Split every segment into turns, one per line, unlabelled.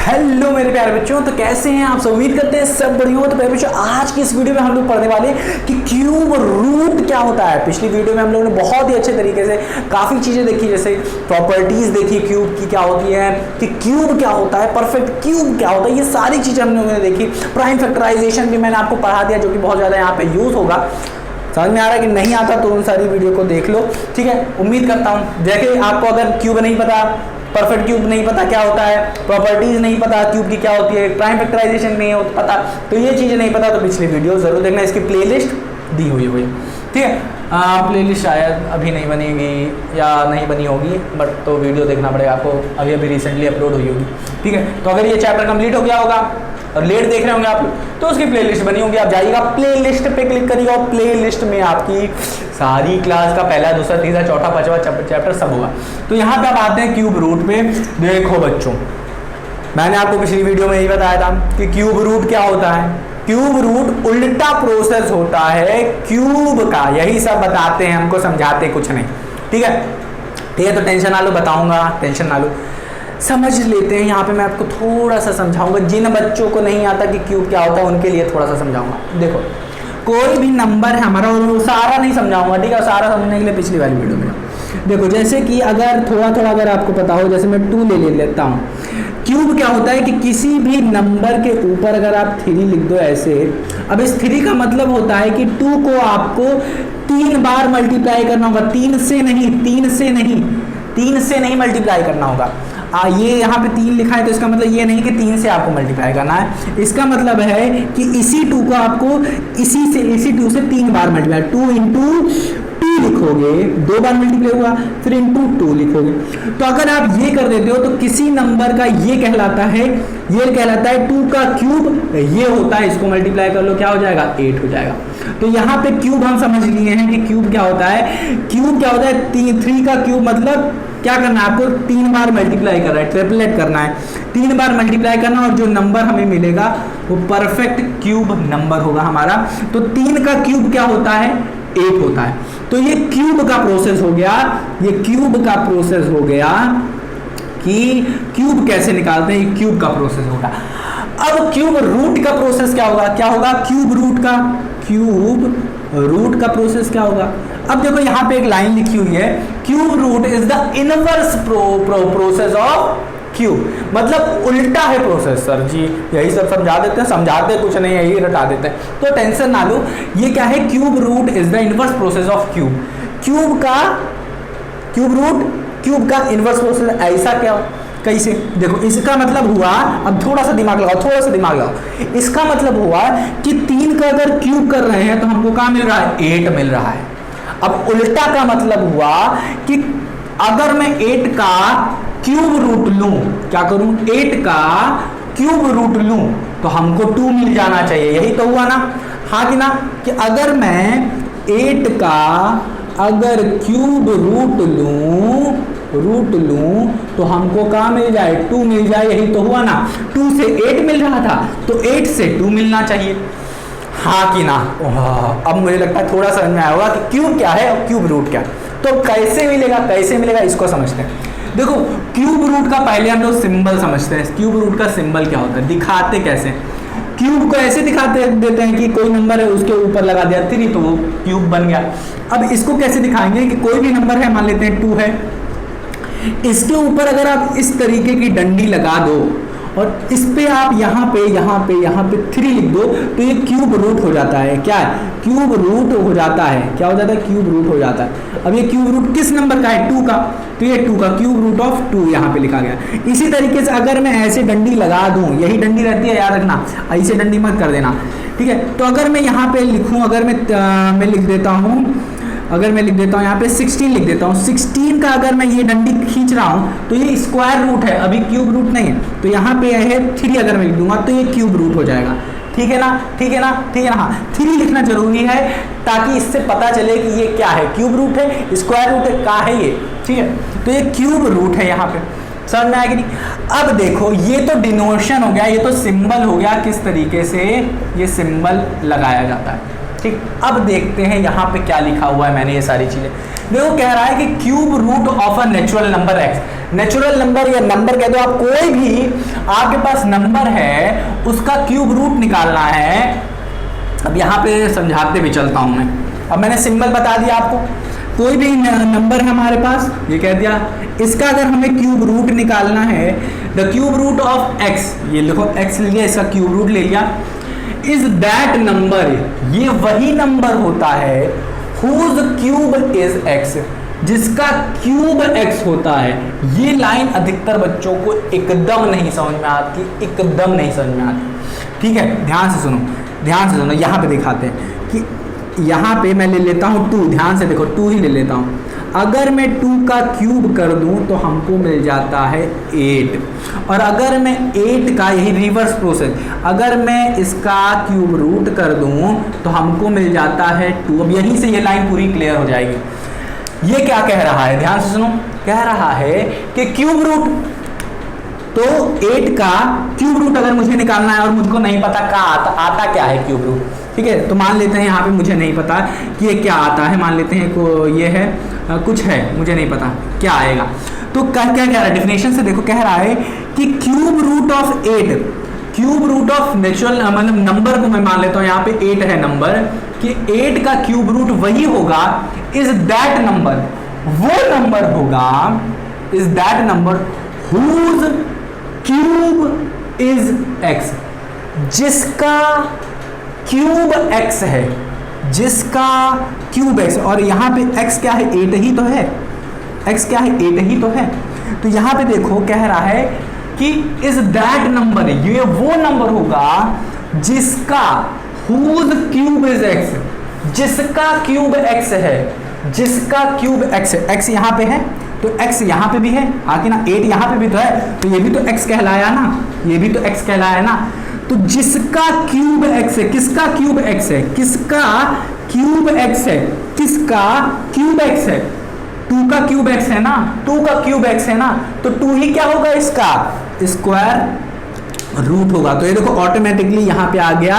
Hello मेरे प्यारे बच्चों, तो कैसे हैं आप सब। उम्मीद करते हैं सब बढ़िया हो। तो प्यारे बच्चों, आज की इस वीडियो में हम लोग पढ़ने वाले कि क्यूब रूट क्या होता है। पिछली वीडियो में हम लोगों ने बहुत ही अच्छे तरीके से काफ़ी चीज़ें देखी, जैसे प्रॉपर्टीज़ देखी क्यूब की क्या होती है, कि क्यूब क्या होता है, परफेक्ट क्यूब क्या होता है, ये सारी चीज़ें हम लोगों ने देखी। प्राइम फैक्टराइजेशन भी मैंने आपको पढ़ा दिया, जो कि बहुत ज़्यादा यहाँ पे यूज़ होगा। समझ में आ रहा है कि नहीं आता तो उन सारी वीडियो को देख लो, ठीक है। उम्मीद करता हूँ देखिए आपको अगर क्यूब नहीं पता, परफेक्ट क्यूब नहीं पता क्या होता है, प्रॉपर्टीज नहीं पता क्यूब की क्या होती है, प्राइम फैक्टराइजेशन नहीं पता, तो ये चीज़ें नहीं पता तो पिछली वीडियो जरूर देखना। इसकी प्लेलिस्ट दी हुई है, ठीक है। प्लेलिस्ट शायद अभी नहीं बनेगी या नहीं बनी होगी, बट तो वीडियो देखना पड़ेगा आपको, अभी रिसेंटली अपलोड हुई होगी, ठीक है। तो अगर ये चैप्टर कंप्लीट हो गया होगा और लेट देख रहे होंगे आप, तो उसकी प्लेलिस्ट बनी होगी। आप जाइएगा प्लेलिस्ट पे क्लिक करिएगा और प्लेलिस्ट में आपकी सारी क्लास का पहला, दूसरा, तीसरा, चौथा, पांचवा चैप्टर सब होगा। तो यहाँ पे आप आते हैं क्यूब रूट पे। देखो बच्चों, मैंने आपको पिछली वीडियो में यही बताया था कि क्यूब रूट क्या होता है। क्यूब रूट उल्टा प्रोसेस होता है क्यूब का, यही सब बताते हैं, हमको समझाते कुछ नहीं, ठीक है। ठीक है, तो टेंशन ना लो, बताऊंगा, टेंशन ना लो, समझ लेते हैं। यहाँ पे मैं आपको थोड़ा सा समझाऊंगा, जिन बच्चों को नहीं आता कि क्यूब क्या होता है उनके लिए थोड़ा सा समझाऊंगा। देखो, कोई भी नंबर है हमारा, और सारा नहीं समझाऊंगा, ठीक है, सारा समझने के लिए पिछली वाली वीडियो में देखो। जैसे कि अगर थोड़ा थोड़ा अगर आपको पता हो, जैसे मैं 2 ले लेता हूँ। क्यूब क्या होता है कि किसी भी नंबर के ऊपर अगर आप 3 लिख दो ऐसे, अब इस 3 का मतलब होता है कि 2 को आपको 3 बार मल्टीप्लाई करना होगा, 3 से नहीं मल्टीप्लाई करना होगा। ये यहाँ पे 3 लिखा है, तो इसका मतलब ये नहीं कि 3 से आपको मल्टीप्लाई करना है। इसका मतलब है कि इसी 2 को आपको इसी 2 से 3 बार मल्टीप्लाई, 2 इंटू 2 लिखोगे, 2 बार मल्टीप्लाई हुआ, फिर इंटू 2 लिखोगे। तो अगर आप ये कर देते हो तो किसी नंबर का ये कहलाता है 2 का क्यूब, ये होता है, इसको मल्टीप्लाई कर लो, क्या हो जाएगा, 8 हो जाएगा। तो यहाँ पे क्यूब हम समझ लिए हैं कि क्यूब क्या होता है। 3 का क्यूब मतलब क्या करना है आपको, 3 बार मल्टीप्लाई करना है, ट्रिपलेट करना है, 3 बार मल्टीप्लाई करना, और जो नंबर हमें मिलेगा वो परफेक्ट क्यूब नंबर होगा हमारा। तो 3 का क्यूब क्या होता है, 8 होता है। तो ये क्यूब का प्रोसेस हो गया, ये क्यूब का प्रोसेस हो गया कि क्यूब कैसे निकालते हैं, ये क्यूब का प्रोसेस होगा। अब क्यूब रूट का प्रोसेस क्या होगा, क्यूब रूट का प्रोसेस क्या होगा। अब देखो यहाँ पे एक लाइन लिखी हुई है, cube root is the inverse process of cube, मतलब उल्टा है प्रोसेस। सर जी यही सब समझाते कुछ नहीं है, यही रटा देते हैं, तो टेंशन ना लो। ये क्या है, cube root is the inverse process of cube. Cube का इनवर्स प्रोसेस ऐसा क्या, कैसे, देखो इसका मतलब हुआ, अब थोड़ा सा दिमाग लगाओ। इसका मतलब हुआ कि 3 का अगर क्यूब कर रहे हैं तो हमको क्या मिल रहा है, 8 मिल रहा है। अब उल्टा का मतलब हुआ कि अगर मैं 8 का क्यूब रूट लूं, क्या करूं, 8 का क्यूब रूट लूं तो हमको 2 मिल जाना चाहिए, यही तो हुआ ना, हाँ कि ना, कि अगर मैं 8 का अगर क्यूब रूट लूं तो हमको क्या मिल जाए, 2 मिल जाए, यही तो हुआ ना। 2 से 8 मिल रहा था तो 8 से 2 मिलना चाहिए, हाँ कि ना। अब मुझे लगता है थोड़ा समझ में आया होगा कि क्यूब क्या है और क्यूब रूट क्या। तो कैसे मिलेगा इसको समझते हैं। देखो क्यूब रूट का पहले हम लोग सिंबल समझते हैं। क्यूब रूट का सिंबल क्या होता है, दिखाते कैसे, क्यूब को ऐसे दिखाते देते हैं कि कोई नंबर है उसके ऊपर लगा दिया 3 तो वो क्यूब बन गया। अब इसको कैसे दिखाएंगे कि कोई भी नंबर है, मान लेते हैं 2 है, इसके ऊपर अगर आप इस तरीके की डंडी लगा दो और इस पे आप यहाँ पे 3 लिख दो तो ये क्यूब रूट हो जाता है। क्या है, क्यूब रूट हो जाता है, क्या हो जाता है, क्यूब रूट हो जाता है। अब ये क्यूब रूट किस नंबर का है, 2 का, तो ये 2 का क्यूब रूट ऑफ 2 यहाँ पे लिखा गया। इसी तरीके से अगर मैं ऐसे डंडी लगा दूं, यही डंडी रहती है, याद रखना, ऐसे डंडी मत कर देना, ठीक है। तो अगर मैं यहाँ पे लिखूं, अगर मैं लिख देता हूँ यहाँ पे 16 लिख देता हूँ। 16 का अगर मैं ये डंडी खींच रहा हूँ तो ये स्क्वायर रूट है, अभी क्यूब रूट नहीं है, तो यहाँ पे है 3 अगर मैं लिख दूंगा तो ये क्यूब रूट हो जाएगा, ठीक है ना। हाँ, 3 लिखना जरूरी है ताकि इससे पता चले कि ये क्या है, क्यूब रूट है, स्क्वायर रूट है, क्या है ये, ठीक है। तो ये क्यूब रूट है, यहाँ पे समझ में आएगी नहीं। अब देखो ये तो डिनोशन हो गया, ये तो सिंबल हो गया, किस तरीके से ये सिंबल लगाया जाता है, ठीक। अब देखते हैं यहाँ पे क्या लिखा हुआ है, मैंने ये सारी चीजें देखो, कह रहा है कि cube root of a natural number x. Natural number या नंबर कह दो आप, कोई भी आपके पास नंबर है उसका क्यूब रूट निकालना है। अब यहाँ पे समझाते भी चलता हूँ मैं। अब मैंने सिंबल बता दिया आपको, कोई भी नंबर है हमारे पास, ये कह दिया, इसका अगर हमें क्यूब रूट निकालना है, the cube root of x, ये लिखो एक्स ले लिया, इसका क्यूब रूट ले लिया, इज दैट नंबर, ये वही नंबर होता है हुज क्यूब इज एक्स, जिसका क्यूब एक्स होता है। ये लाइन अधिकतर बच्चों को एकदम नहीं समझ में आती, एकदम नहीं समझ में आती। ठीक है, ध्यान से सुनो, ध्यान से सुनो। यहाँ पे दिखाते हैं कि यहाँ पे मैं ले लेता हूँ 2, ध्यान से देखो 2 ही ले लेता हूँ। अगर मैं 2 का क्यूब कर दूं तो हमको मिल जाता है 8, और अगर मैं 8 का, यही रिवर्स प्रोसेस, अगर मैं इसका क्यूब रूट कर दूं तो हमको मिल जाता है 2। अब यहीं से ये लाइन पूरी क्लियर हो जाएगी। ये क्या कह रहा है, ध्यान से सुनो, कह रहा है कि क्यूब रूट, तो 8 का क्यूब रूट अगर मुझे निकालना है और मुझको नहीं पता क्या आता क्या है क्यूब रूट, ठीक है, तो मान लेते हैं यहाँ पे मुझे नहीं पता कि ये क्या आता है, मान लेते हैं को ये है कुछ है, मुझे नहीं पता क्या आएगा। तो क्या कह रहा है, डेफिनेशन से देखो, कह रहा है कि cube root of 8, cube root of natural मतलब नंबर को मैं मान लेता हूँ यहाँ पे 8 है नंबर, कि 8 का क्यूब रूट वही होगा, इज दैट नंबर, वो नंबर होगा, is that number whose cube is x, जिसका क्यूब एक्स है, जिसका क्यूब एक्स, और यहाँ पे x क्या है, 8 ही तो है, x क्या है, 8 ही तो है। तो यहाँ पे देखो कह रहा है कि इज दैट नंबर, ये वो नंबर होगा जिसका हुज क्यूब इज x, जिसका क्यूब x है, जिसका क्यूब x है। x यहाँ पे है तो x यहाँ पे भी है, आगे ना 8 यहाँ पे भी तो है, तो ये भी तो x कहलाया ना, ये भी तो x कहलाया ना। तो जिसका क्यूब x है, किसका क्यूब x है, किसका क्यूब x है, किसका क्यूब x है, 2 का क्यूब x है ना, 2 का क्यूब x है ना, तो 2 ही क्या होगा, इसका स्क्वायर रूट होगा। तो ये देखो ऑटोमेटिकली यहाँ पे आ गया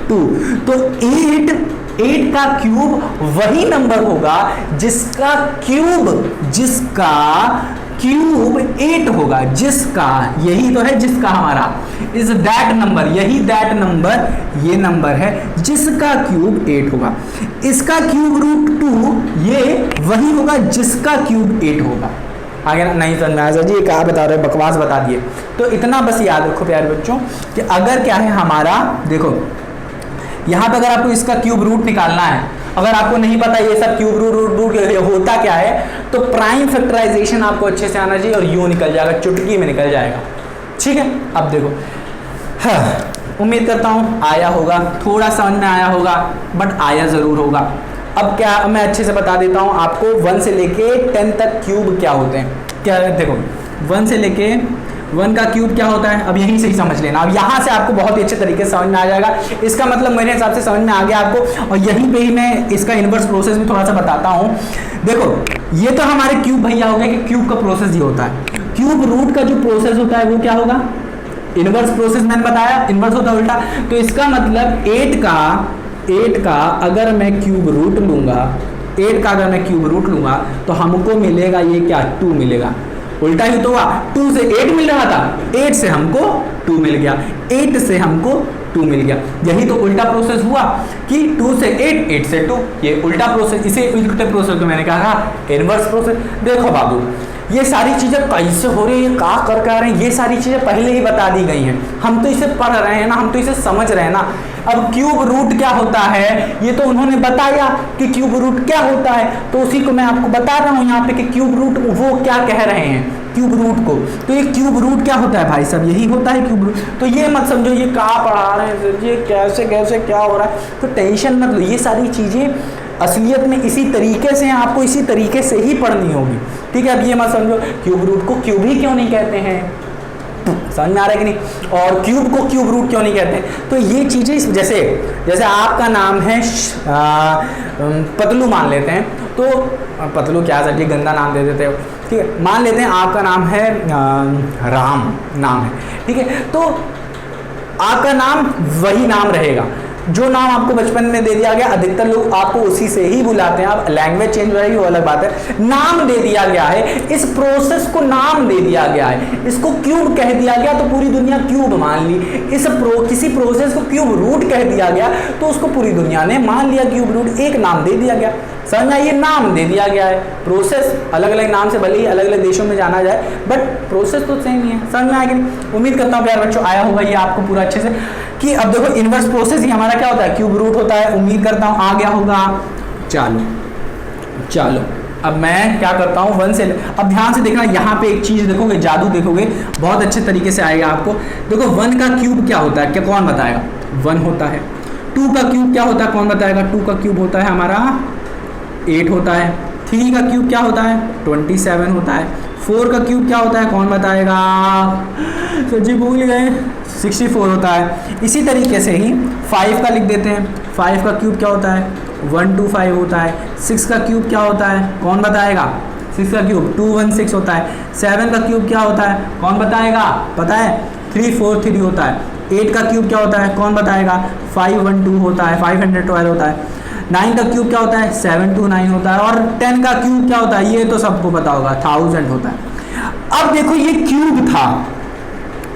2। तो 8 का क्यूब वही नंबर होगा जिसका क्यूब 8 होगा, जिसका, यही तो है जिसका हमारा, इज दैट नंबर, यही दैट नंबर, ये नंबर है जिसका क्यूब 8 होगा। इसका क्यूब रूट 2, ये वही होगा जिसका क्यूब 8 होगा। आगे ना नहीं समझ में आया सर जी, क्या बता रहे, बकवास बता दिए। तो इतना बस याद रखो प्यारे बच्चों कि अगर क्या है हमारा, देखो यहाँ पे अगर आपको इसका क्यूब रूट निकालना है, अगर आपको नहीं पता ये सब क्यूब रूट होता क्या है, तो प्राइम फैक्टराइजेशन आपको अच्छे से आना चाहिए और यूं निकल जाएगा, चुटकी में निकल जाएगा। ठीक है, अब देखो, हाँ, उम्मीद करता हूँ आया होगा, थोड़ा समझ में आया होगा, बट आया ज़रूर होगा। अब क्या मैं अच्छे से बता देता हूँ आपको, 1 से लेके 10 तक क्यूब क्या होते हैं। क्या देखो 1 से लेके 1 का क्यूब क्या होता है, अब यहीं से ही समझ लेना। अब यहाँ से आपको बहुत ही अच्छे तरीके से समझ में आ जाएगा। इसका मतलब मेरे हिसाब से समझ में आ गया आपको, और यहीं पे ही मैं इसका इन्वर्स प्रोसेस भी थोड़ा सा बताता हूँ। देखो ये तो हमारे क्यूब भैया हो गया कि क्यूब का प्रोसेस ये होता है। क्यूब रूट का जो प्रोसेस होता है वो क्या होगा, इन्वर्स प्रोसेस मैंने बताया, इन्वर्स होता है उल्टा। तो इसका मतलब 8 का अगर मैं क्यूब रूट लूंगा, 8 का अगर मैं क्यूब रूट लूंगा तो हमको मिलेगा ये क्या, 2 मिलेगा। उल्टा ही तो हुआ, 2 से 8 मिल रहा था, 8 से हमको 2 मिल गया, 8 से हमको 2 मिल गया। यही तो उल्टा प्रोसेस हुआ कि 2 से 8, 8 से 2, ये उल्टा प्रोसेस। इसे उल्टे प्रोसेस को मैंने कहा इनवर्स प्रोसेस। देखो बाबू ये सारी चीज़ें कैसे हो रही है, क्या कर आ रहे हैं, ये सारी चीज़ें पहले ही बता दी गई हैं। हम तो इसे पढ़ रहे हैं ना, हम तो इसे समझ रहे हैं ना। अब क्यूब रूट क्या होता है ये तो उन्होंने बताया कि क्यूब रूट क्या होता है, तो उसी को मैं आपको बता रहा हूँ यहाँ पे कि क्यूब रूट वो क्या कह रहे हैं क्यूब रूट को। तो ये क्यूब रूट क्या होता है भाई साहब, यही होता है क्यूब रूट। तो ये मत समझो ये कहाँ पढ़ा रहे हैं सर, ये कैसे कैसे क्या हो रहा है, तो टेंशन मत लो। ये सारी चीज़ें असलियत में इसी तरीके से आपको इसी तरीके से ही पढ़नी होगी। ठीक है, अब ये मत समझो क्यूब रूट को क्यूब ही क्यों नहीं कहते हैं, समझ में आ रहा है कि नहीं, और क्यूब को क्यूब रूट क्यों नहीं कहते हैं। तो ये चीज़ें जैसे आपका नाम है पतलू मान लेते हैं, तो पतलू क्या सर जी गंदा नाम दे देते हो, ठीक है। मान लेते हैं आपका नाम है राम नाम है, ठीक है, तो आपका नाम वही नाम रहेगा। जो नाम आपको बचपन में दे दिया गया, अधिकतर लोग आपको उसी से ही बुलाते हैं। आप लैंग्वेज चेंज हो जाएगी वो अलग बात है। नाम दे दिया गया है, इस प्रोसेस को नाम दे दिया गया है, इसको क्यूब कह दिया गया तो पूरी दुनिया क्यूब मान ली। किसी प्रोसेस को क्यूब रूट कह दिया गया तो उसको पूरी दुनिया ने मान लिया क्यूब रूट, एक नाम दे दिया गया। समझ में आइए, नाम दे दिया गया है। प्रोसेस अलग अलग नाम से भले ही अलग अलग देशों में जाना जाए, बट प्रोसेस तो सेम ही है। समझ में आएगी? उम्मीद करता हूँ प्यारे बच्चों आया होगा ये आपको पूरा अच्छे से, कि अब देखो इनवर्स प्रोसेस ही हमारा क्या होता है, क्यूब रूट होता है। उम्मीद करता हूँ आ गया होगा। चलो अब मैं क्या करता हूँ, वन से, अब ध्यान से देखना, यहाँ पे एक चीज देखोगे, जादू देखोगे, बहुत अच्छे तरीके से आएगा आपको। देखो 1 का क्यूब क्या होता है, क्या कौन बताएगा? 1 होता है। 2 का क्यूब क्या होता है, कौन बताएगा? 2 का क्यूब होता है हमारा 8 होता है। 3 का क्यूब क्या होता है? 27 होता है। 4 का क्यूब क्या होता है, कौन बताएगा? तो जी भूल गए, 64 होता है। इसी तरीके से ही 5 का लिख देते हैं। 5 का क्यूब क्या होता है? 125 होता है। 6 का क्यूब क्या होता है, कौन बताएगा? 6 का क्यूब 216 होता है। 7 का क्यूब क्या होता है, कौन बताएगा? पता है? 343 होता है। 8 का क्यूब क्या होता है, कौन बताएगा? 512 होता है, 512 होता है। 9 का क्यूब क्या होता है? 729 होता है। और 10 का क्यूब क्या होता है, ये तो सबको पता होगा, 1000 होता है। अब देखो ये क्यूब था,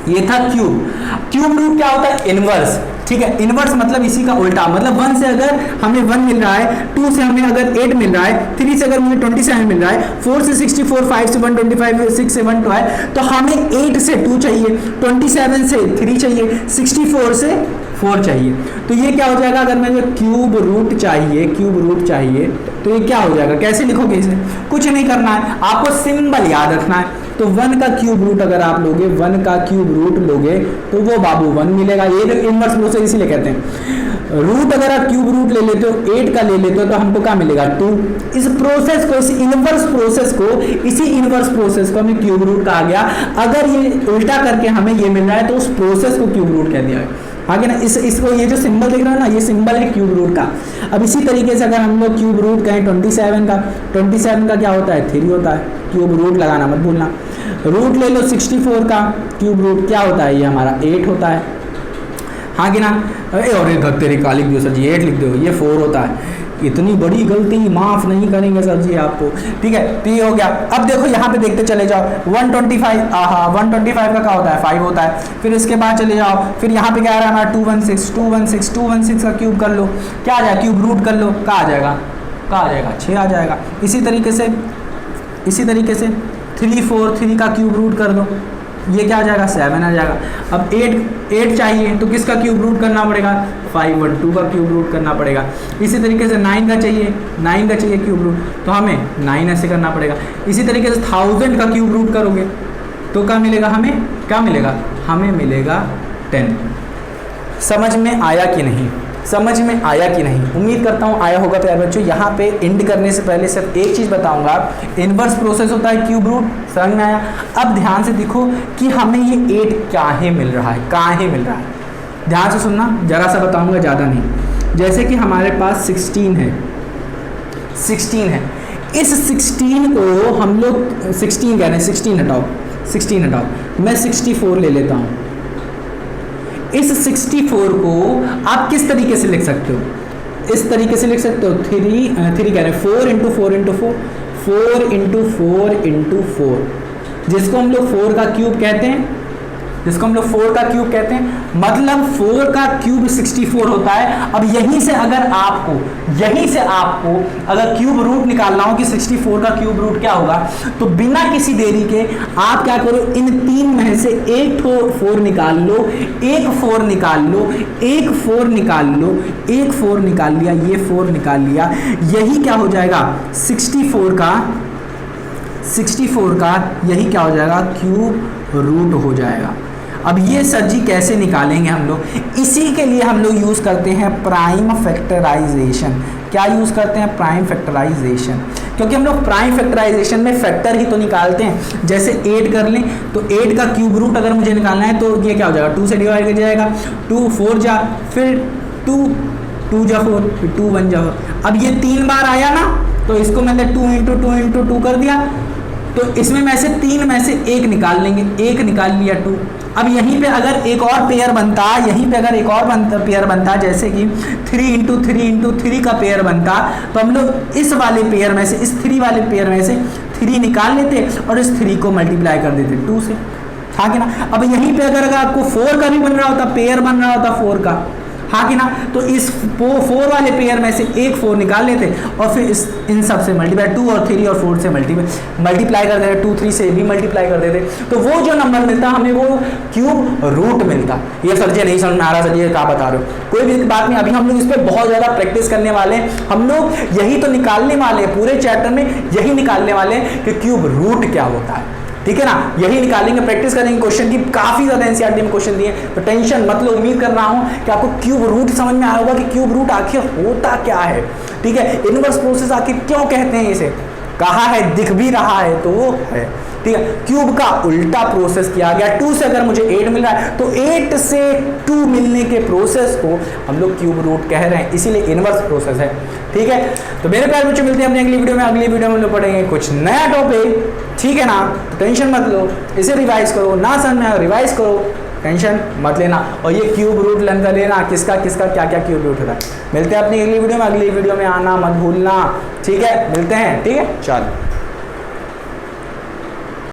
ये था क्यूब। क्यूब रूट क्या होता है? इनवर्स। ठीक है, इनवर्स मतलब इसी का उल्टा, मतलब 1 से अगर हमें 1 मिल रहा है, 2 से हमें अगर 8 मिल रहा है, 3 से अगर मुझे 27 मिल रहा है, 4 से 64, 5 से 125, 6 से 1 है, तो हमें 8 से 2 चाहिए, 27 से 3 चाहिए, 64 से 4 चाहिए। तो ये क्या हो जाएगा, अगर मुझे क्यूब रूट चाहिए तो ये क्या हो जाएगा, कैसे लिखोगे इसे? कुछ नहीं करना है, आपको सिंबल याद रखना है। तो 1 का क्यूब रूट अगर आप लोगे, 1 का क्यूब रूट लोगे तो वो बाबू 1 मिलेगा। ये इनवर्स प्रोसेस इसीलिए कहते हैं। रूट अगर आप क्यूब रूट ले लेते हो, 8 का ले लेते हो, तो हमको क्या मिलेगा? 2। इस प्रोसेस को, इस इनवर्स प्रोसेस को, इसी इनवर्स प्रोसेस को हमें क्यूब रूट कहा गया। अगर ये उल्टा करके हमें ये मिल रहा है तो उस प्रोसेस को क्यूब रूट कह दिया गया। आगे ना इसको, ये जो सिंबल दिख रहा है ना, ये सिंबल है क्यूब रूट का। अब इसी तरीके से अगर हम लोग क्यूब रूट कहें 27 का क्या होता है? 3 होता है। क्यूब रूट लगाना मत भूलना। रूट ले लो 64 का, क्यूब रूट क्या होता है? ये हमारा 8 होता है। हाँ कि ना? और एक तेरी काली लिख दो सर जी, 8 लिख दो, ये 4 होता है। इतनी बड़ी गलती माफ नहीं करेंगे सर जी आपको। ठीक है, तो ये हो गया। अब देखो यहाँ पे देखते चले जाओ, 125 का क्या होता है? 5 होता है। फिर इसके बाद चले जाओ, फिर यहाँ पे क्या आ रहा है हमारा? 216 का क्यूब कर लो, क्या आ जाएगा? क्यूब रूट कर लो, क्या आ जाएगा? 6 आ जाएगा। इसी तरीके से 343 का क्यूब रूट कर दो, ये क्या आ जाएगा? 7 आ जाएगा। अब 8 चाहिए तो किसका क्यूब रूट करना पड़ेगा? 512 का क्यूब रूट करना पड़ेगा। इसी तरीके से 9 का चाहिए क्यूब रूट, तो हमें 9 ऐसे करना पड़ेगा। इसी तरीके से 1000 का क्यूब रूट करोगे तो क्या मिलेगा? हमें मिलेगा 10। समझ में आया कि नहीं? उम्मीद करता हूँ आया होगा प्यारे बच्चों। यहाँ पे एंड करने से पहले सिर्फ एक चीज़ बताऊंगा, इनवर्स प्रोसेस होता है क्यूब रूट। समझ में आया? अब ध्यान से देखो कि हमें ये 8 काहे मिल रहा है। ध्यान से सुनना, जरा सा बताऊंगा, ज़्यादा नहीं। जैसे कि हमारे पास 16 है, इस 16 को हम लोग 16 कह रहे हैं, 16 हटाओ, मैं 64 ले लेता हूँ। इस 64 को आप किस तरीके से लिख सकते हो? इस तरीके से लिख सकते हो, 3 कह रहे हैं, 4 इंटू 4 इंटू 4, 4 इंटू 4 इंटू 4, जिसको हम लोग 4 का क्यूब कहते हैं, मतलब 4 का क्यूब 64 होता है। अब यहीं से आपको अगर क्यूब रूट निकालना हो कि 64 का क्यूब रूट क्या होगा, तो बिना किसी देरी के आप क्या करो, इन 3 में से एक 4 निकाल लो, एक 4 निकाल लिया, ये 4 निकाल लिया, यही क्या हो जाएगा? 64 का यही क्या हो जाएगा? क्यूब रूट हो जाएगा। अब ये सर जी कैसे निकालेंगे हम लोग? इसी के लिए हम लोग यूज़ करते हैं प्राइम फैक्टराइजेशन। क्या यूज़ करते हैं? Prime factorization. क्योंकि हम लोग प्राइम फैक्टराइजेशन में फैक्टर ही तो निकालते हैं। जैसे 8 कर लें तो 8 का क्यूब रूट अगर मुझे निकालना है तो ये क्या हो जाएगा? 2 से डिवाइड कर जाएगा, 2 4 जा, फिर 2 जा 4, फिर 2 1 जा 4। अब ये 3 बार आया ना, तो इसको मैंने 2 इंटू 2 कर दिया, तो तो इसमें में से 3 में से 1 निकाल लेंगे, 1 निकाल लिया 2। अब यहीं पे अगर एक और पेयर बनता, यहीं पे अगर एक और पेयर बनता जैसे कि 3 इंटू 3 इंटू 3 का पेयर बनता, तो हम लोग इस वाले पेयर में से, इस 3 वाले पेयर में से 3 निकाल लेते और इस 3 को मल्टीप्लाई कर देते 2 से, हाँ कि ना। अब यहीं पे अगर आपको 4 का भी बन रहा होता, पेयर बन रहा होता 4 का, हाँ कि ना, तो इस 4 वाले पेयर में से एक 4 निकाल लेते और फिर इन सब से मल्टीप्लाई 2 और 3 और 4 से मल्टीप्लाई कर देते, 2 3 से भी मल्टीप्लाई कर देते, तो वो जो नंबर मिलता हमें वो क्यूब रूट मिलता। ये सर जी नहीं समझ में आ रहा, सर जी क्या बता रहे हो, कोई भी बात नहीं, अभी हम लोग इस पर बहुत ज़्यादा प्रैक्टिस करने वाले हैं, हम लोग यही तो निकालने वाले हैं, पूरे चैप्टर में यही निकालने वाले हैं कि क्यूब रूट क्या होता है, ठीक है ना, यही निकालेंगे, प्रैक्टिस करेंगे। क्वेश्चन की काफी ज्यादा एनसीईआरटी में क्वेश्चन दिए, तो टेंशन मत लो, उम्मीद कर रहा हूं कि आपको क्यूब रूट समझ में आया होगा कि क्यूब रूट आखिर होता क्या है, ठीक है, इनवर्स प्रोसेस आखिर क्यों कहते हैं इसे, कहा है, दिख भी रहा है तो वो है, ठीक है। क्यूब का उल्टा प्रोसेस किया गया, 2 से अगर मुझे 8 मिल रहा है तो 8 से 2 मिलने के प्रोसेस को हम लोग क्यूब रूट कह रहे हैं, इसीलिए इनवर्स प्रोसेस है, ठीक है। तो मेरे प्यारे बच्चों मिलते हैं अपनी अगली वीडियो में, अगली वीडियो में हम लोग पढ़ेंगे कुछ नया टॉपिक, ठीक है ना। तो टेंशन मत लो, इसे रिवाइज करो, ना समझ में आए रिवाइज करो, टेंशन मत लेना, और ये क्यूब रूट लेंथ लेना, किसका किसका क्या क्या क्यूब रूट होता है। मिलते हैं अपनी अगली वीडियो में, अगली वीडियो में आना मत भूलना, ठीक है, मिलते हैं, ठीक है, चलो।